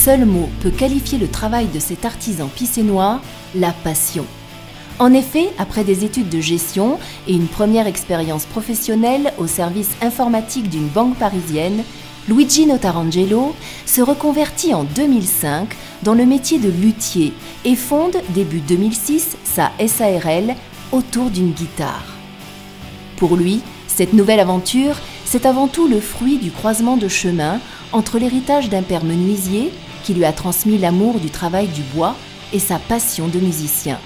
seul mot peut qualifier le travail de cet artisan picénois, la passion. En effet, après des études de gestion et une première expérience professionnelle au service informatique d'une banque parisienne, Luigi Notarangelo se reconvertit en 2005 dans le métier de luthier et fonde début 2006 sa SARL autour d'une guitare. Pour lui, cette nouvelle aventure, c'est avant tout le fruit du croisement de chemin entre l'héritage d'un père menuisier qui lui a transmis l'amour du travail du bois et sa passion de musicien.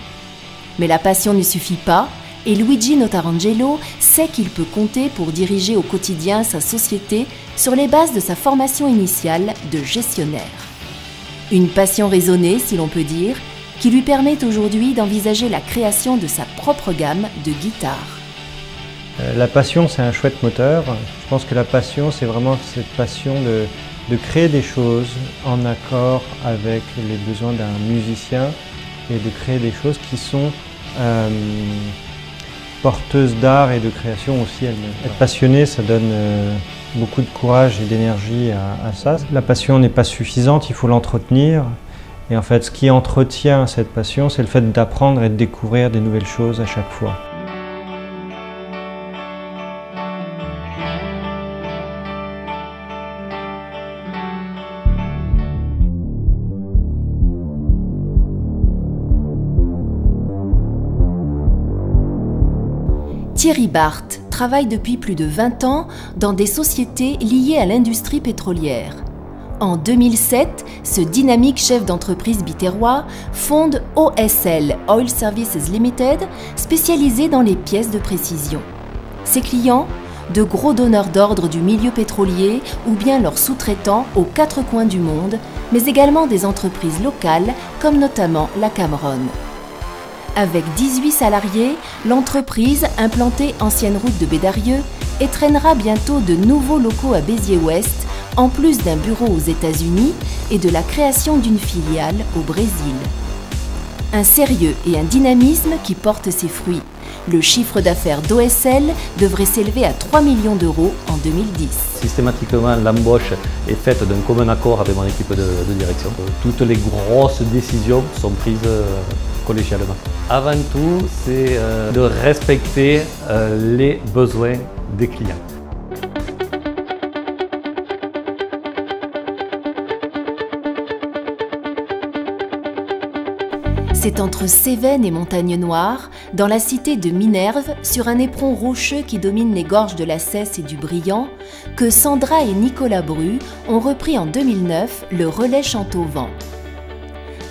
Mais la passion ne suffit pas et Luigi Notarangelo sait qu'il peut compter pour diriger au quotidien sa société sur les bases de sa formation initiale de gestionnaire. Une passion raisonnée, si l'on peut dire, qui lui permet aujourd'hui d'envisager la création de sa propre gamme de guitares. La passion, c'est un chouette moteur. Je pense que la passion, c'est vraiment cette passion de créer des choses en accord avec les besoins d'un musicien et de créer des choses qui sont porteuses d'art et de création aussi elles-mêmes. Être passionné, ça donne beaucoup de courage et d'énergie à ça. La passion n'est pas suffisante, il faut l'entretenir. Et en fait, ce qui entretient cette passion, c'est le fait d'apprendre et de découvrir des nouvelles choses à chaque fois. Thierry Barthes travaille depuis plus de 20 ans dans des sociétés liées à l'industrie pétrolière. En 2007, ce dynamique chef d'entreprise biterrois fonde OSL, Oil Services Limited, spécialisé dans les pièces de précision. Ses clients, de gros donneurs d'ordre du milieu pétrolier ou bien leurs sous-traitants aux quatre coins du monde, mais également des entreprises locales comme notamment la Cameron. Avec 18 salariés, l'entreprise, implantée ancienne route de Bédarieux, étraînera bientôt de nouveaux locaux à Béziers-Ouest, en plus d'un bureau aux États-Unis et de la création d'une filiale au Brésil. Un sérieux et un dynamisme qui portent ses fruits. Le chiffre d'affaires d'OSL devrait s'élever à 3 millions d'euros en 2010. Systématiquement, l'embauche est faite d'un commun accord avec mon équipe de direction. Toutes les grosses décisions sont prises collégialement. Avant tout, c'est de respecter les besoins des clients. C'est entre Cévennes et Montagne-Noire, dans la cité de Minerve, sur un éperon rocheux qui domine les gorges de la Cesse et du Briand, que Sandra et Nicolas Bru ont repris en 2009 le relais Chantauvan.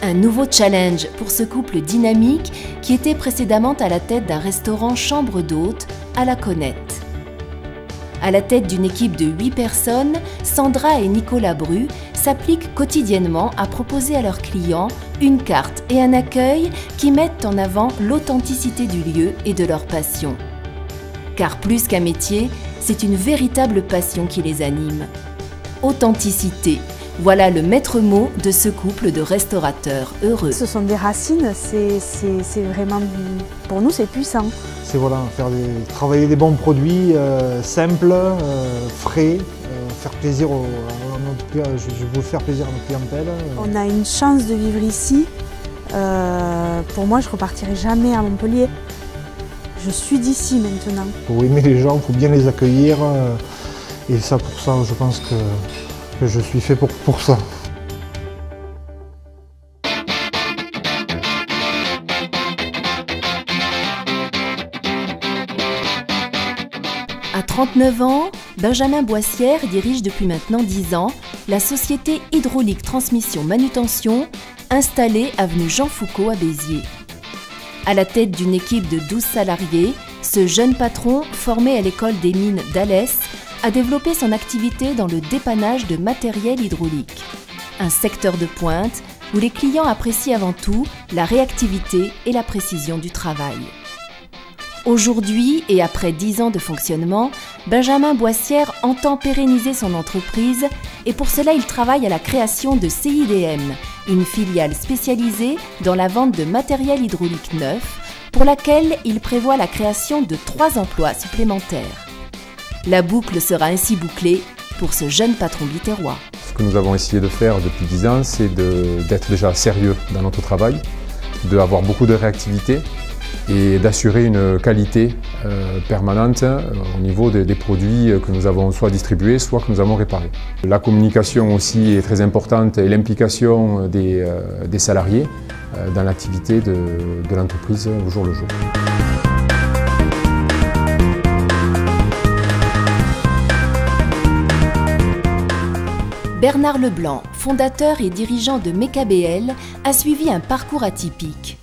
Un nouveau challenge pour ce couple dynamique qui était précédemment à la tête d'un restaurant chambre d'hôtes à la Connaette. À la tête d'une équipe de 8 personnes, Sandra et Nicolas Bru s'appliquent quotidiennement à proposer à leurs clients une carte et un accueil qui mettent en avant l'authenticité du lieu et de leur passion. Car plus qu'un métier, c'est une véritable passion qui les anime. Authenticité, voilà le maître mot de ce couple de restaurateurs heureux. Ce sont des racines, c'est vraiment, pour nous c'est puissant. C'est voilà, travailler des bons produits simples, frais, faire plaisir je veux faire plaisir à notre clientèle. On a une chance de vivre ici. Pour moi, je ne repartirai jamais à Montpellier. Je suis d'ici maintenant. Pour aimer les gens, il faut bien les accueillir. Et ça, pour ça, je pense que je suis fait pour ça. À 39 ans, Benjamin Boissière dirige depuis maintenant 10 ans la société Hydraulique Transmission Manutention, installée avenue Jean Foucault à Béziers. À la tête d'une équipe de 12 salariés, ce jeune patron, formé à l'école des mines d'Alès, a développé son activité dans le dépannage de matériel hydraulique. Un secteur de pointe où les clients apprécient avant tout la réactivité et la précision du travail. Aujourd'hui, et après 10 ans de fonctionnement, Benjamin Boissière entend pérenniser son entreprise et pour cela il travaille à la création de CIDM, une filiale spécialisée dans la vente de matériel hydraulique neuf, pour laquelle il prévoit la création de 3 emplois supplémentaires. La boucle sera ainsi bouclée pour ce jeune patron biterrois. Ce que nous avons essayé de faire depuis 10 ans, c'est d'être déjà sérieux dans notre travail, d'avoir beaucoup de réactivité et d'assurer une qualité permanente au niveau des produits que nous avons soit distribués, soit que nous avons réparés. La communication aussi est très importante et l'implication des salariés dans l'activité de l'entreprise au jour le jour. Bernard Leblanc, fondateur et dirigeant de MECABL, a suivi un parcours atypique.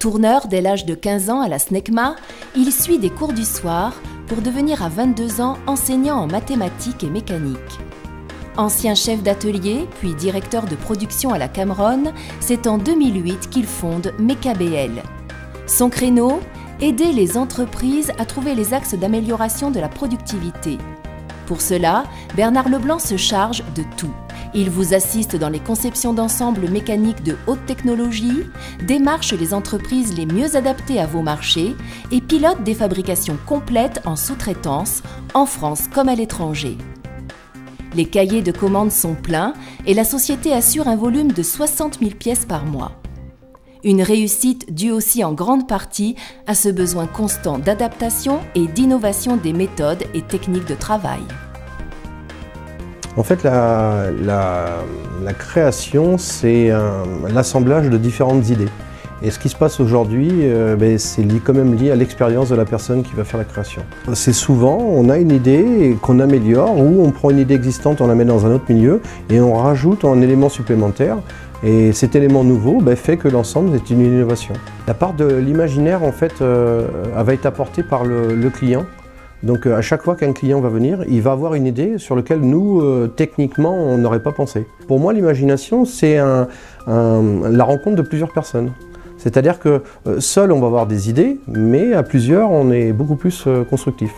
Tourneur dès l'âge de 15 ans à la SNECMA, il suit des cours du soir pour devenir à 22 ans enseignant en mathématiques et mécanique. Ancien chef d'atelier, puis directeur de production à la Cameron, c'est en 2008 qu'il fonde MECABL. Son créneau, aider les entreprises à trouver les axes d'amélioration de la productivité. Pour cela, Bernard Leblanc se charge de tout. Il vous assiste dans les conceptions d'ensembles mécaniques de haute technologie, démarche les entreprises les mieux adaptées à vos marchés et pilote des fabrications complètes en sous-traitance, en France comme à l'étranger. Les cahiers de commandes sont pleins et la société assure un volume de 60 000 pièces par mois. Une réussite due aussi en grande partie à ce besoin constant d'adaptation et d'innovation des méthodes et techniques de travail. En fait, la création, c'est l'assemblage de différentes idées. Et ce qui se passe aujourd'hui, c'est quand même lié à l'expérience de la personne qui va faire la création. C'est souvent, on a une idée qu'on améliore, ou on prend une idée existante, on la met dans un autre milieu, et on rajoute un élément supplémentaire. Et cet élément nouveau fait que l'ensemble est une innovation. La part de l'imaginaire, en fait, elle va être apportée par le client. Donc à chaque fois qu'un client va venir, il va avoir une idée sur laquelle nous, techniquement, on n'aurait pas pensé. Pour moi, l'imagination, c'est la rencontre de plusieurs personnes. C'est-à-dire que seul, on va avoir des idées, mais à plusieurs, on est beaucoup plus constructif.